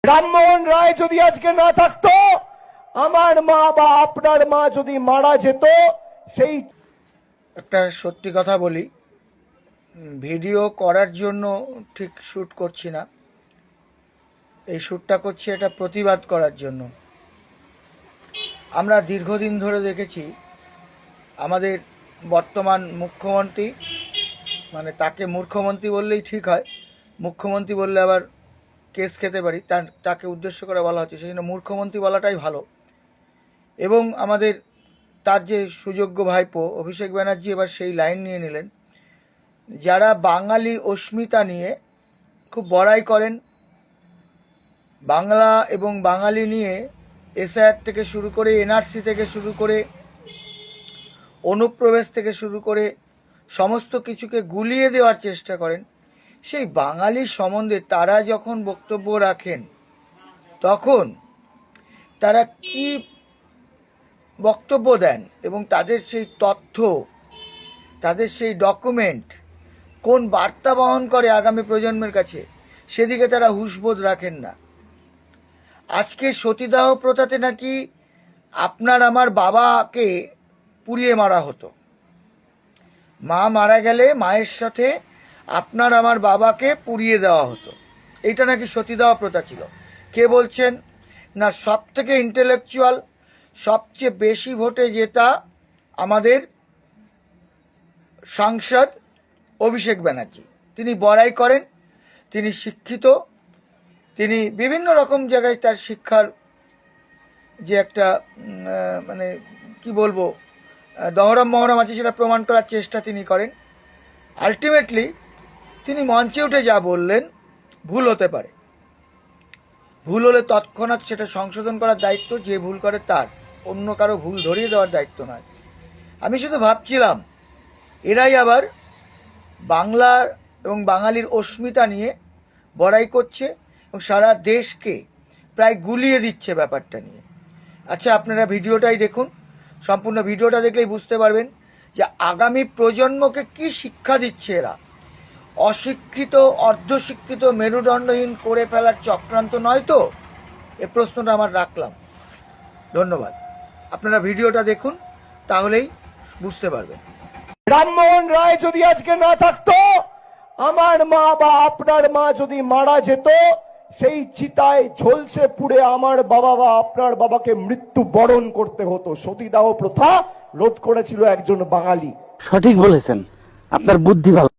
রামমোহন রায় যদি আজকে না থাকতো, আমার মা বা আপনার মা যদি মারা যেত, সেই একটা সত্যি কথা বলি, ভিডিও করার জন্য ঠিক শ্যুট করছি না, এই শ্যুটটা করছি এটা প্রতিবাদ করার জন্য। আমরা দীর্ঘদিন ধরে দেখেছি আমাদের বর্তমান মুখ্যমন্ত্রী, মানে তাকে মূর্খমন্ত্রী বললেই ঠিক হয়, মুখ্যমন্ত্রী বললে আবার কেস খেতে পারি, তাকে উদ্দেশ্য করে বলা হচ্ছে, সেই জন্য মূর্খমন্ত্রী বলাটাই ভালো। এবং আমাদের তার যে সুযোগ্য ভাইপো অভিষেক ব্যানার্জি এবার সেই লাইন নিয়ে নিলেন, যারা বাঙালি অস্মিতা নিয়ে খুব বড়াই করেন, বাংলা এবং বাঙালি নিয়ে এসআইআর থেকে শুরু করে এনআরসি থেকে শুরু করে অনুপ্রবেশ থেকে শুরু করে সমস্ত কিছুকে গুলিয়ে দেওয়ার চেষ্টা করেন, সেই বাঙালি সম্বন্ধে তারা যখন বক্তব্য রাখেন তখন তারা কি বক্তব্য দেন এবং তাদের সেই তথ্য, তাদের সেই ডকুমেন্ট কোন বার্তা বহন করে আগামী প্রজন্মের কাছে, সেদিকে তারা হুঁশবোধ রাখেন না। আজকে সতীদাহ প্রথাতে নাকি আপনার আমার বাবাকে পুড়িয়ে মারা হতো, মা মারা গেলে মায়ের সাথে আপনার আমার বাবাকে পুড়িয়ে দেওয়া হতো, এইটা নাকি সতীদাহ প্রথা ছিল। কে বলছেন? না, সব থেকে ইন্টেলেকচুয়াল, সবচেয়ে বেশি ভোটে জেতা আমাদের সাংসদ অভিষেক ব্যানার্জি। তিনি বড়াই করেন, তিনি শিক্ষিত, তিনি বিভিন্ন রকম জায়গায় তার শিক্ষার যে একটা মানে কি বলবো দহরম মহরম আছে সেটা প্রমাণ করার চেষ্টা তিনি করেন। আলটিমেটলি তিনি মঞ্চে উঠে যা বললেন ভুল হতে পারে, ভুল হলে তৎক্ষণাৎ সেটা সংশোধন করার দায়িত্ব যে ভুল করে তার, অন্য কারো ভুল ধরিয়ে দেওয়ার দায়িত্ব নয়। আমি শুধু ভাবছিলাম এরাই আবার বাংলার এবং বাঙালির অস্মিতা নিয়ে বড়াই করছে এবং সারা দেশকে প্রায় গুলিয়ে দিচ্ছে ব্যাপারটা নিয়ে। আচ্ছা, আপনারা ভিডিওটাই দেখুন, সম্পূর্ণ ভিডিওটা দেখলেই বুঝতে পারবেন যে আগামী প্রজন্মকে কি শিক্ষা দিচ্ছে এরা। অশিক্ষিত, অর্ধশিক্ষিত, মেরুদণ্ডহীন করে ফেলার চক্রান্ত নয় তো? এ প্রশ্নটা আমার রাখলাম। ধন্যবাদ। আপনারা ভিডিওটা দেখুন, তাহলেই বুঝতে পারবেন। রামমোহন রায় যদি আজকে না থাকতো, আমার মা বা আপনার মা যদি মারা যেত, সেই চিতায় ঝলসে পুড়ে আমার বাবা বা আপনার বাবাকে মৃত্যু বরণ করতে হতো। সতীদাহ প্রথা রোধ করেছিল একজন বাঙালি। সঠিক বলেছেন, আপনার বুদ্ধি ভালো।